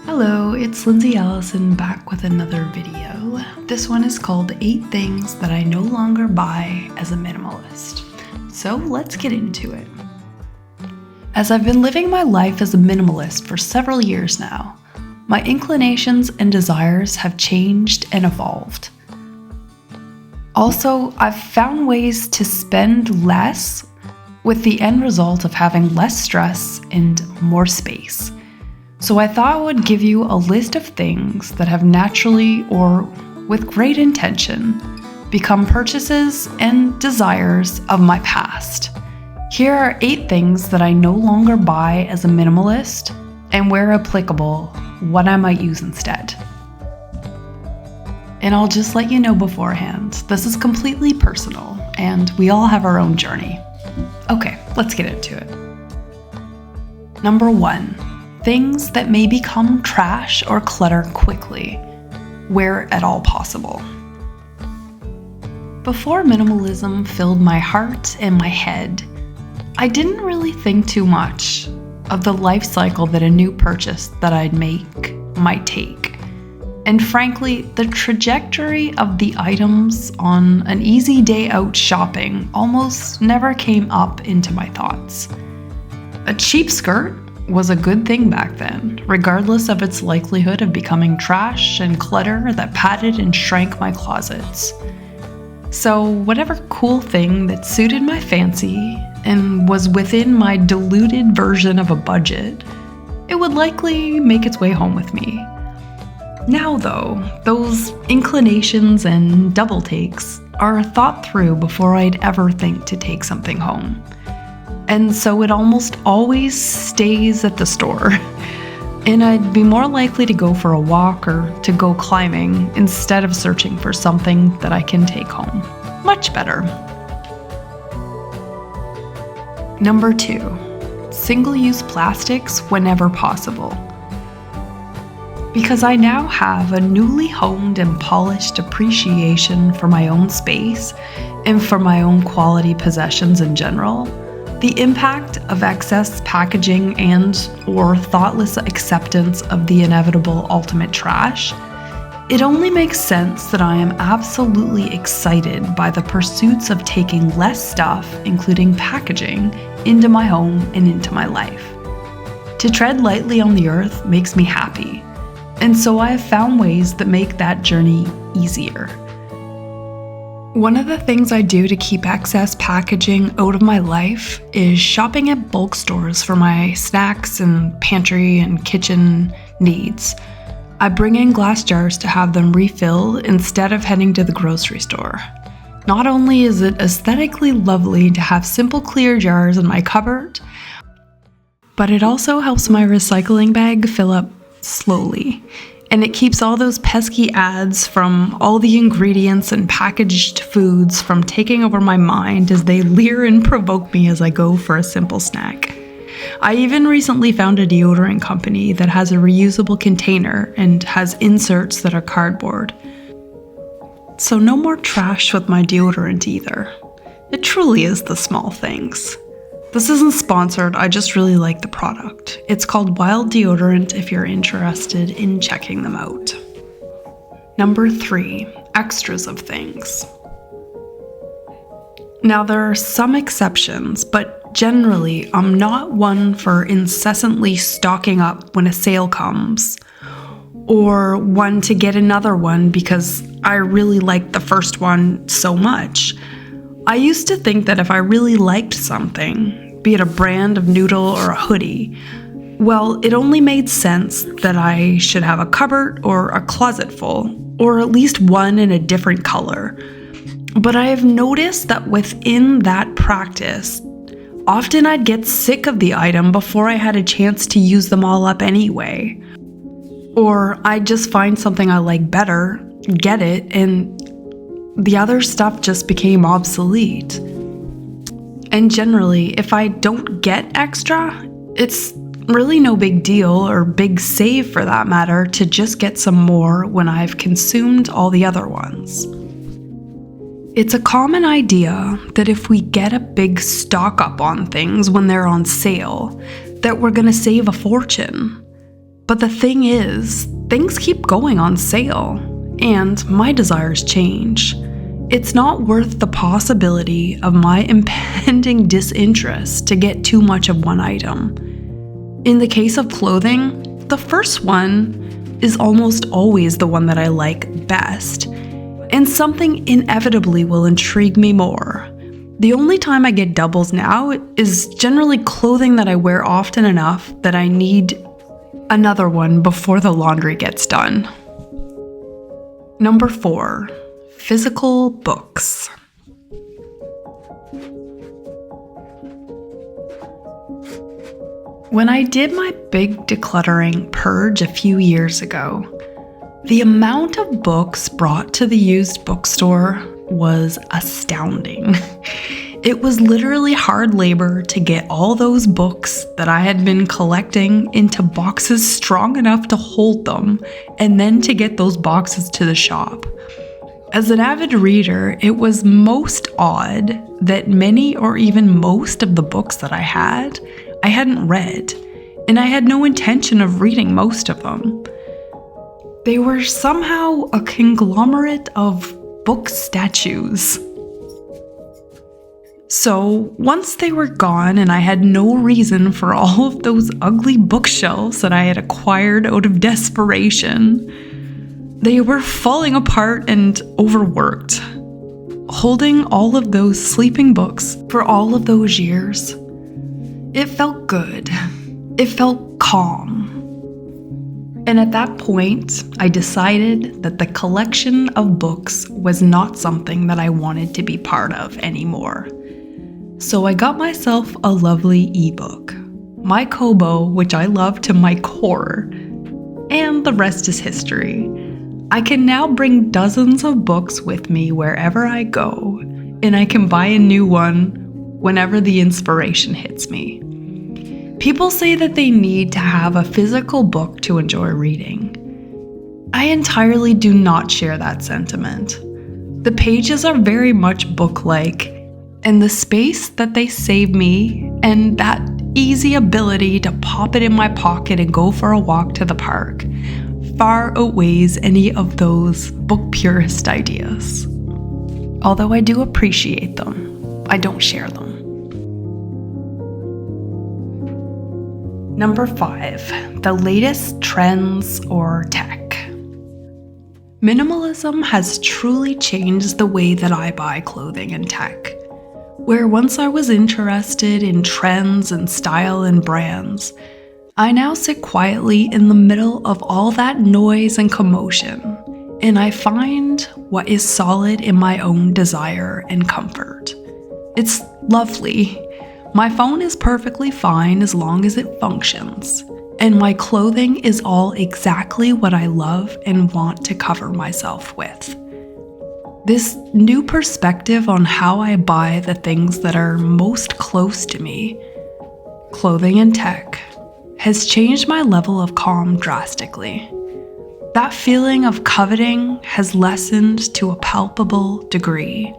Hello, it's Lyndsay Allison back with another video. This one is called 8 Things That I No Longer Buy as a Minimalist. So let's get into it. As I've been living my life as a minimalist for several years now, my inclinations and desires have changed and evolved. Also, I've found ways to spend less with the end result of having less stress and more space. So I thought I would give you a list of things that have naturally or with great intention become purchases and desires of my past. Here are 8 things that I no longer buy as a minimalist, and where applicable, what I might use instead. And I'll just let you know beforehand, this is completely personal, and we all have our own journey. Okay, let's get into it. Number 1. Things that may become trash or clutter quickly, where at all possible. Before minimalism filled my heart and my head, I didn't really think too much of the life cycle that a new purchase that I'd make might take. And frankly, the trajectory of the items on an easy day out shopping almost never came up into my thoughts. A cheap skirt was a good thing back then, regardless of its likelihood of becoming trash and clutter that padded and shrank my closets. So whatever cool thing that suited my fancy and was within my diluted version of a budget, it would likely make its way home with me. Now though, those inclinations and double takes are thought through before I'd ever think to take something home. And so it almost always stays at the store. And I'd be more likely to go for a walk or to go climbing instead of searching for something that I can take home. Much better. Number 2, single-use plastics whenever possible. Because I now have a newly honed and polished appreciation for my own space and for my own quality possessions in general, the impact of excess packaging and/or thoughtless acceptance of the inevitable ultimate trash, it only makes sense that I am absolutely excited by the pursuits of taking less stuff, including packaging, into my home and into my life. To tread lightly on the earth makes me happy, and so I have found ways that make that journey easier. One of the things I do to keep excess packaging out of my life is shopping at bulk stores for my snacks and pantry and kitchen needs. I bring in glass jars to have them refilled instead of heading to the grocery store. Not only is it aesthetically lovely to have simple clear jars in my cupboard, but it also helps my recycling bag fill up slowly. And it keeps all those pesky ads from all the ingredients and packaged foods from taking over my mind as they leer and provoke me as I go for a simple snack. I even recently found a deodorant company that has a reusable container and has inserts that are cardboard. So no more trash with my deodorant either. It truly is the small things. This isn't sponsored, I just really like the product. It's called Wild Deodorant if you're interested in checking them out. Number 3, extras of things. Now there are some exceptions, but generally I'm not one for incessantly stocking up when a sale comes, or one to get another one because I really liked the first one so much. I used to think that if I really liked something, be it a brand of noodle or a hoodie, well, it only made sense that I should have a cupboard or a closet full, or at least one in a different color. But I have noticed that within that practice, often I'd get sick of the item before I had a chance to use them all up anyway. Or I'd just find something I like better, get it, and the other stuff just became obsolete. And generally, if I don't get extra, it's really no big deal or big save for that matter to just get some more when I've consumed all the other ones. It's a common idea that if we get a big stock up on things when they're on sale, that we're going to save a fortune. But the thing is, things keep going on sale, and my desires change. It's not worth the possibility of my impending disinterest to get too much of one item. In the case of clothing, the first one is almost always the one that I like best, and something inevitably will intrigue me more. The only time I get doubles now is generally clothing that I wear often enough that I need another one before the laundry gets done. Number 4, physical books. When I did my big decluttering purge a few years ago, the amount of books brought to the used bookstore was astounding. It was literally hard labor to get all those books that I had been collecting into boxes strong enough to hold them, and then to get those boxes to the shop. As an avid reader, it was most odd that many or even most of the books that I hadn't read, and I had no intention of reading most of them. They were somehow a conglomerate of book statues. So once they were gone and I had no reason for all of those ugly bookshelves that I had acquired out of desperation, they were falling apart and overworked. Holding all of those sleeping books for all of those years, it felt good. It felt calm. And at that point, I decided that the collection of books was not something that I wanted to be part of anymore. So I got myself a lovely ebook, my Kobo, which I love to my core, and the rest is history. I can now bring dozens of books with me wherever I go, and I can buy a new one whenever the inspiration hits me. People say that they need to have a physical book to enjoy reading. I entirely do not share that sentiment. The pages are very much book-like, and the space that they save me and that easy ability to pop it in my pocket and go for a walk to the park far outweighs any of those book purist ideas. Although I do appreciate them, I don't share them. Number 5, the latest trends or tech. Minimalism has truly changed the way that I buy clothing and tech. Where once I was interested in trends and style and brands, I now sit quietly in the middle of all that noise and commotion, and I find what is solid in my own desire and comfort. It's lovely. My phone is perfectly fine as long as it functions, and my clothing is all exactly what I love and want to cover myself with. This new perspective on how I buy the things that are most close to me, clothing and tech, has changed my level of calm drastically. That feeling of coveting has lessened to a palpable degree,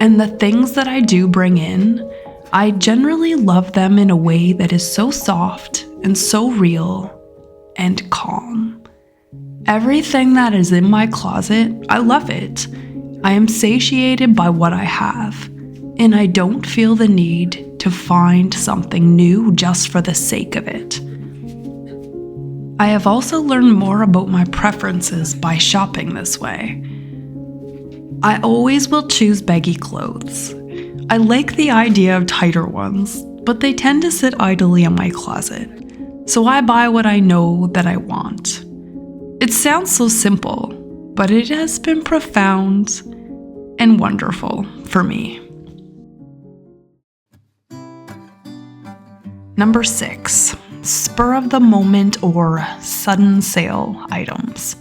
and the things that I do bring in, I generally love them in a way that is so soft and so real and calm. Everything that is in my closet, I love it. I am satiated by what I have, and I don't feel the need to find something new just for the sake of it. I have also learned more about my preferences by shopping this way. I always will choose baggy clothes. I like the idea of tighter ones, but they tend to sit idly in my closet, so I buy what I know that I want. It sounds so simple, but it has been profound and wonderful for me. Number 6, spur of the moment or sudden sale items.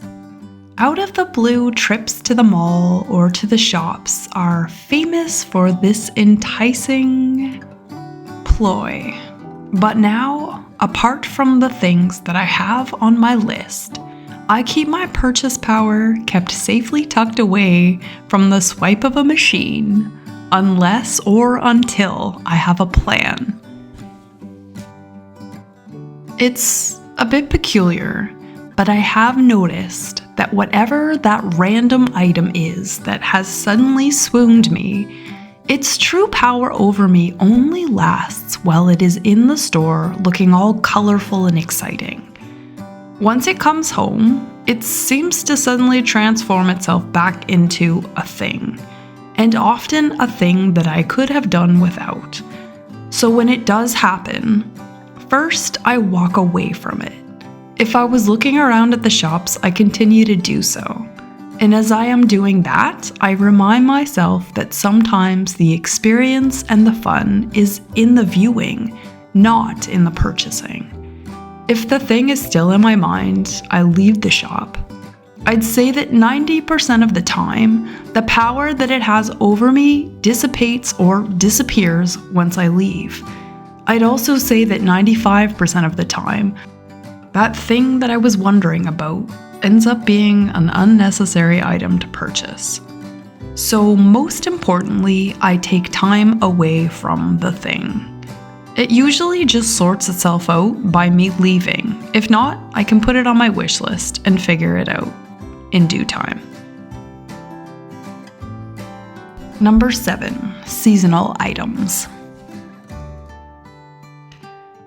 Out of the blue trips to the mall or to the shops are famous for this enticing ploy. But now, apart from the things that I have on my list, I keep my purchase power kept safely tucked away from the swipe of a machine, unless or until I have a plan. It's a bit peculiar, but I have noticed that whatever that random item is that has suddenly swooned me, its true power over me only lasts while it is in the store looking all colorful and exciting. Once it comes home, it seems to suddenly transform itself back into a thing, and often a thing that I could have done without. So when it does happen, first I walk away from it. If I was looking around at the shops, I continue to do so. And as I am doing that, I remind myself that sometimes the experience and the fun is in the viewing, not in the purchasing. If the thing is still in my mind, I leave the shop. I'd say that 90% of the time, the power that it has over me dissipates or disappears once I leave. I'd also say that 95% of the time, that thing that I was wondering about ends up being an unnecessary item to purchase. So most importantly, I take time away from the thing. It usually just sorts itself out by me leaving. If not, I can put it on my wish list and figure it out in due time. Number 7, seasonal items.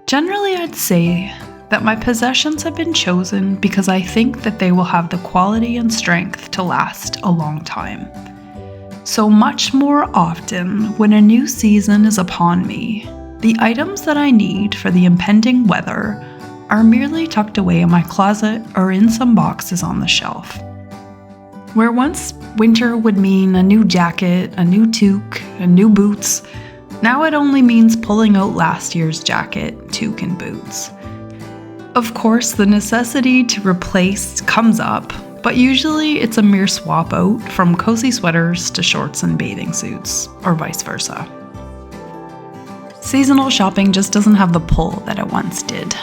Generally, I'd say that my possessions have been chosen because I think that they will have the quality and strength to last a long time. So much more often, when a new season is upon me, the items that I need for the impending weather are merely tucked away in my closet or in some boxes on the shelf. Where once winter would mean a new jacket, a new toque, and new boots, now it only means pulling out last year's jacket, toque, and boots. Of course, the necessity to replace comes up, but usually it's a mere swap out from cozy sweaters to shorts and bathing suits, or vice versa. Seasonal shopping just doesn't have the pull that it once did.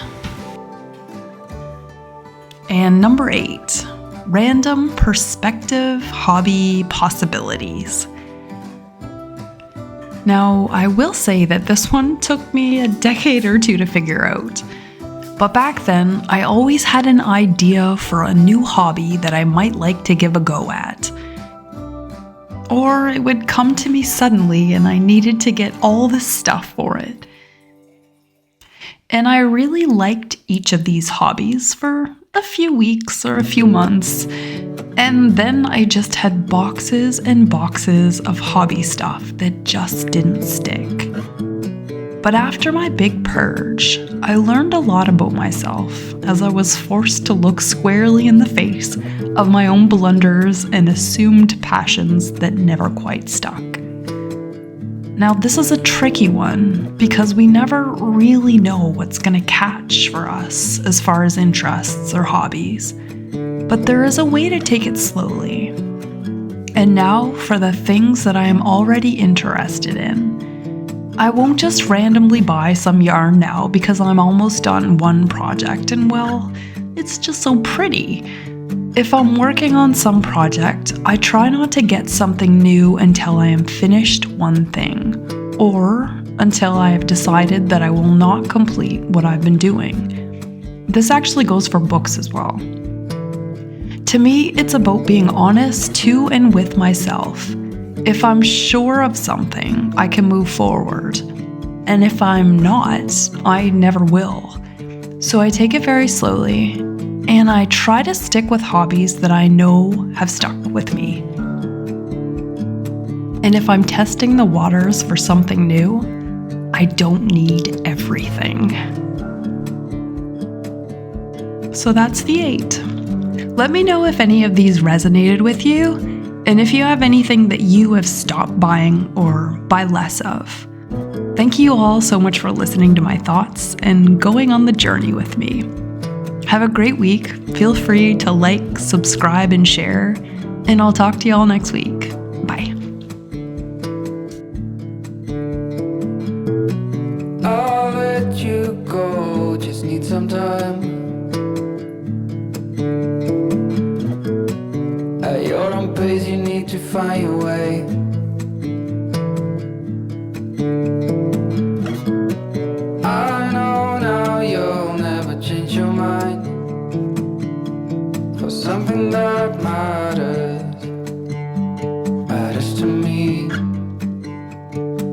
And number 8, random perspective hobby possibilities. Now, I will say that this one took me a decade or two to figure out. But back then, I always had an idea for a new hobby that I might like to give a go at. Or it would come to me suddenly and I needed to get all the stuff for it. And I really liked each of these hobbies for a few weeks or a few months. And then I just had boxes and boxes of hobby stuff that just didn't stick. But after my big purge, I learned a lot about myself as I was forced to look squarely in the face of my own blunders and assumed passions that never quite stuck. Now, this is a tricky one because we never really know what's going to catch for us as far as interests or hobbies. But there is a way to take it slowly. And now for the things that I am already interested in. I won't just randomly buy some yarn now because I'm almost done one project and well, it's just so pretty. If I'm working on some project, I try not to get something new until I am finished one thing, or until I have decided that I will not complete what I've been doing. This actually goes for books as well. To me, it's about being honest to and with myself. If I'm sure of something, I can move forward. And if I'm not, I never will. So I take it very slowly, and I try to stick with hobbies that I know have stuck with me. And if I'm testing the waters for something new, I don't need everything. So that's the 8. Let me know if any of these resonated with you, and if you have anything that you have stopped buying or buy less of. Thank you all so much for listening to my thoughts and going on the journey with me. Have a great week. Feel free to like, subscribe, and share, and I'll talk to you all next week. Bye. I'll let you go, just need some time. At your own pace, you need to find your way. I know now you'll never change your mind. for something that matters.